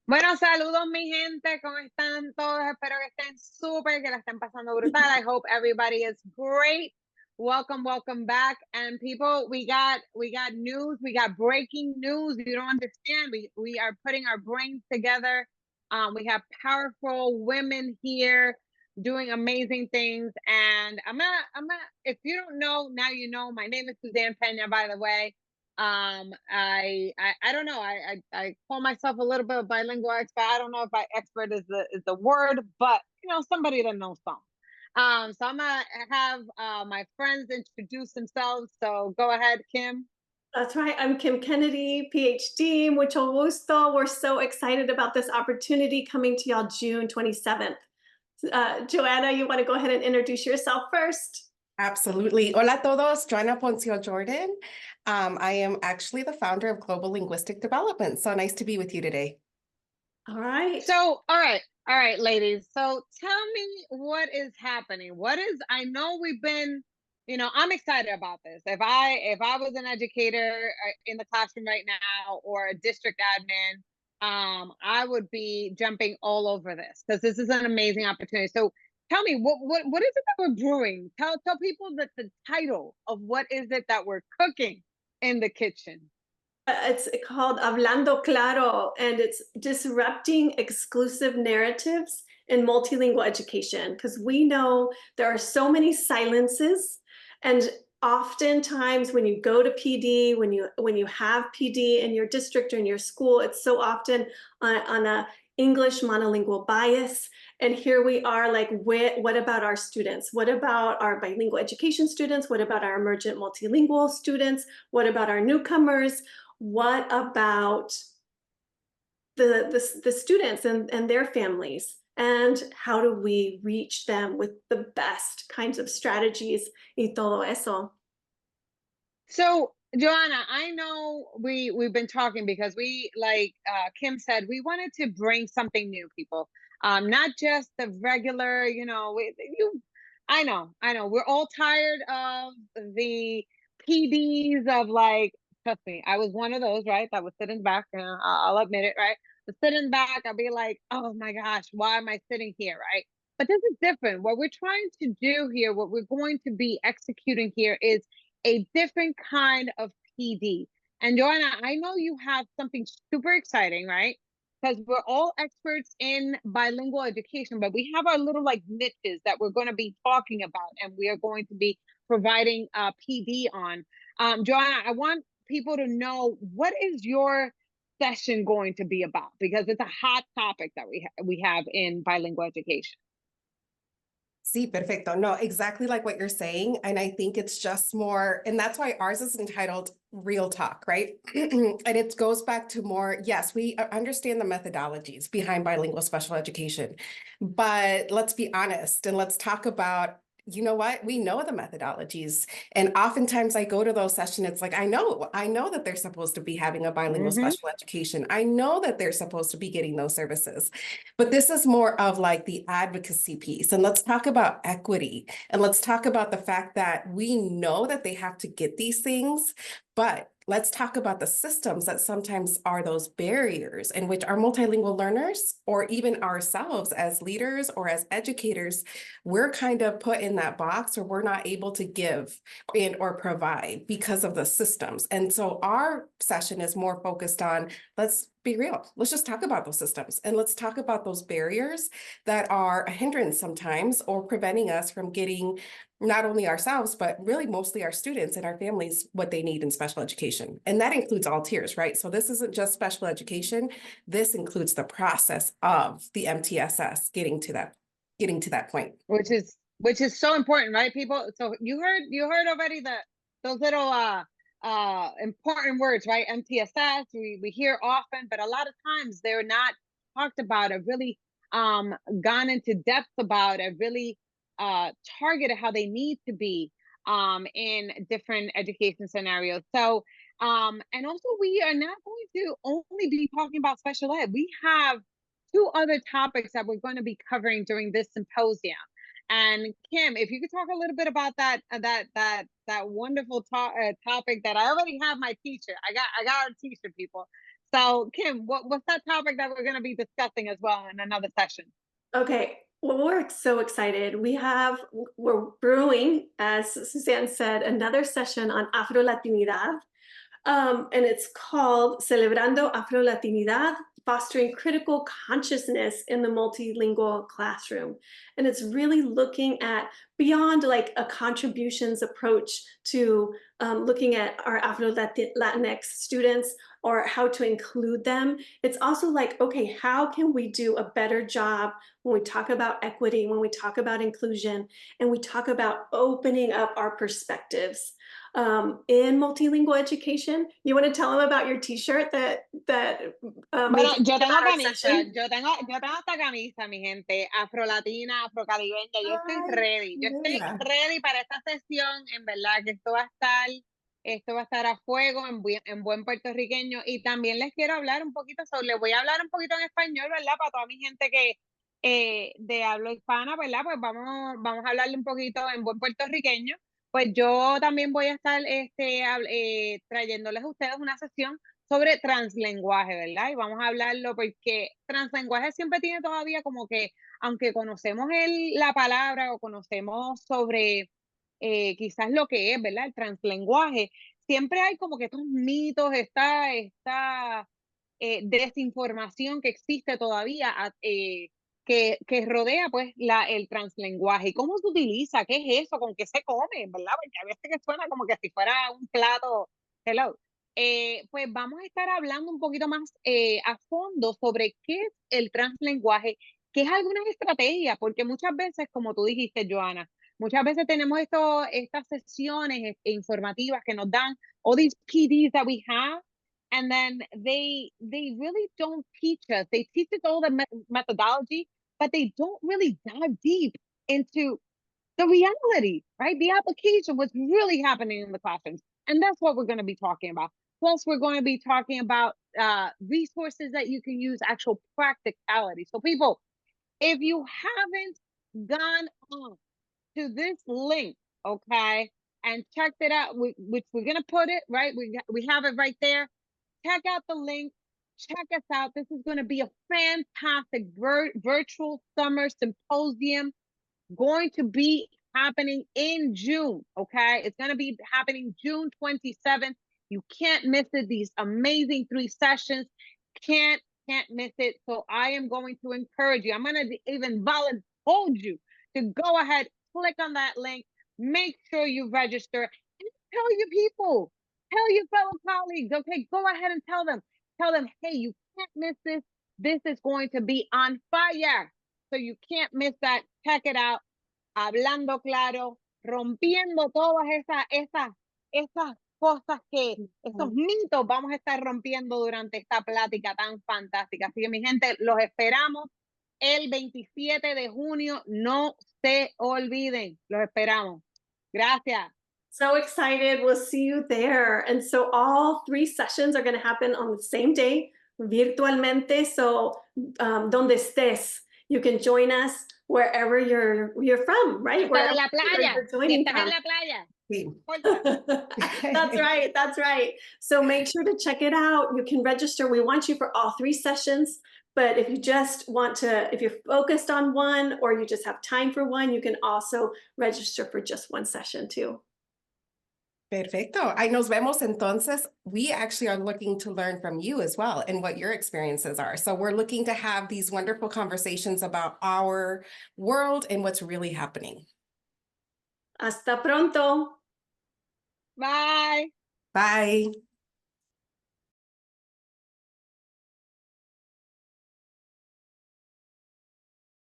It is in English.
Bueno, saludos mi gente, ¿cómo están todos? Espero que estén súper, que la estén pasando brutal. I hope everybody is great. Welcome back. And people, we got news, we got breaking news. You don't understand. We are putting our brains together. We have powerful women here doing amazing things. And if you don't know, now you know. My name is Susanne Peña, by the way. I don't know. I call myself a little bit of bilingual expert. I don't know if expert is the word, but somebody that knows some. So I'm gonna have my friends introduce themselves. So go ahead, Kim. That's right. I'm Kim Kennedy, Ph.D. Mucho gusto. We're so excited about this opportunity coming to y'all June 27th. Joanna, you want to go ahead and introduce yourself first? Absolutely. Hola a todos, Johanna Poncio Jordan. I am actually the founder of Global Linguistic Development. So nice to be with you today. All right. So all right, ladies. So tell me what is happening. I know we've been, I'm excited about this. If I was an educator in the classroom right now or a district admin, I would be jumping all over this because this is an amazing opportunity. So tell me what is it that we're brewing? Tell people that the title of what is it that we're cooking in the kitchen. It's called Hablando Claro, and it's disrupting exclusive narratives in multilingual education because we know there are so many silences, and oftentimes when you go to PD, when you have PD in your district or in your school, it's so often on a English monolingual bias. And here we are like, what about our students? What about our bilingual education students? What about our emergent multilingual students? What about our newcomers? What about the students and their families? And how do we reach them with the best kinds of strategies y todo eso? So, Joanna, I know we've been talking because Kim said, we wanted to bring something new, people. Not just the regular, I know, we're all tired of the PDs of like, trust me, I was one of those, right? That was sitting back, and I'll admit it, right? But sitting back, I'll be like, oh my gosh, why am I sitting here, right? But this is different. What we're trying to do here, what we're going to be executing here is a different kind of PD. And Joanna, I know you have something super exciting, right? Because we're all experts in bilingual education, but we have our little like niches that we're going to be talking about, and we are going to be providing PD on. Joanna, I want people to know, what is your session going to be about, because it's a hot topic that we have in bilingual education. Sí, perfecto. No, exactly like what you're saying. And I think it's just more, and that's why ours is entitled Real Talk, right? And it goes back to more, yes, we understand the methodologies behind bilingual special education, but let's be honest and let's talk about, you know what? We know the methodologies. And oftentimes I go to those sessions, it's like, I know that they're supposed to be having a bilingual special education. I know that they're supposed to be getting those services. But this is more of like the advocacy piece. And let's talk about equity. And let's talk about the fact that we know that they have to get these things, but let's talk about the systems that sometimes are those barriers in which our multilingual learners, or even ourselves as leaders or as educators, we're kind of put in that box, or we're not able to give and or provide because of the systems. And so our session is more focused on, let's be real. Let's just talk about those systems, and let's talk about those barriers that are a hindrance sometimes, or preventing us from getting not only ourselves, but really mostly our students and our families what they need in special education. And that includes all tiers, right? So this isn't just special education. This includes the process of the MTSS getting to that point. Which is so important, right, people? So you heard already those little important words, right? MTSS, we hear often, but a lot of times they're not talked about or really gone into depth about, or really targeted how they need to be in different education scenarios. So and also, we are not going to only be talking about special ed. We have two other topics that we're going to be covering during this symposium. And Kim, if you could talk a little bit about that wonderful topic that I already have my t-shirt. I got our t-shirt, people. So Kim, what's that topic that we're going to be discussing as well in another session? Okay, well, we're so excited. We're brewing, as Susanne said, another session on Afro-Latinidad. And it's called Celebrando Afro-Latinidad, Fostering Critical Consciousness in the Multilingual Classroom. And it's really looking at beyond like a contributions approach to looking at our Afro-Latinx students or how to include them. It's also like, okay, how can we do a better job when we talk about equity, when we talk about inclusion, and we talk about opening up our perspectives in multilingual education? You want to tell them about your T-shirt that Bueno, yo tengo our camisa, session? yo tengo esta camisa, mi gente, afrolatina, afrocaribeña, yo estoy Mira. ready para esta sesión, en verdad que esto va a estar a fuego en buen puertorriqueño, y también les quiero hablar un poquito les voy a hablar un poquito en español, ¿verdad? Para toda mi gente que de habla hispana, ¿verdad? Pues vamos a hablarle un poquito en buen puertorriqueño. Pues yo también voy a estar trayéndoles a ustedes una sesión sobre translenguaje, ¿verdad? Y vamos a hablarlo porque translenguaje siempre tiene todavía como que, aunque conocemos la palabra o conocemos sobre quizás lo que es, ¿verdad? El translenguaje, siempre hay como que estos mitos, esta desinformación que existe todavía que rodea pues el translenguaje. ¿Y cómo se utiliza? ¿Qué es eso? ¿Con qué se come? ¿Verdad? Porque a veces que suena como que si fuera un plato, hello. Pues vamos a estar hablando un poquito más a fondo sobre qué es el translenguaje, qué es algunas estrategias, porque muchas veces, como tú dijiste, Johanna, muchas veces tenemos estas sesiones informativas que nos dan, all these PDs that we have, and then they really don't teach us. They teach us all the methodology, but they don't really dive deep into the reality, right? The application, what's really happening in the classrooms. And that's what we're going to be talking about. Plus, we're going to be talking about resources that you can use, actual practicality. So, people, if you haven't gone on to this link, okay, and checked it out, which we're going to put it, right? We have it right there. Check out the link. Check us out. This is going to be a fantastic virtual summer symposium going to be happening in June, okay? It's going to be happening June 27th. You can't miss it. These amazing 3 sessions. Can't miss it. So I am going to encourage you. I'm going to even hold you to go ahead, click on that link, make sure you register, and tell your people, tell your fellow colleagues, okay? Go ahead and tell them, hey, you can't miss this. This is going to be on fire. So you can't miss that. Check it out. Hablando Claro, rompiendo todas esas cosas esos mitos vamos a estar rompiendo durante esta plática tan fantástica. Así que mi gente, los esperamos el 27 de junio. No se olviden, los esperamos. Gracias. So excited. We'll see you there. And so all 3 sessions are going to happen on the same day, virtualmente. So donde estés, you can join us wherever you're from, right? Hasta de la Wherever playa. you're joining Estás from. en la playa. Sí. That's right. So make sure to check it out. You can register. We want you for all 3 sessions. But if you just want to, if you're focused on one or you just have time for one, you can also register for just one session too. Perfecto. Ahí nos vemos entonces. We actually are looking to learn from you as well and what your experiences are. So we're looking to have these wonderful conversations about our world and what's really happening. Hasta pronto. Bye. Bye.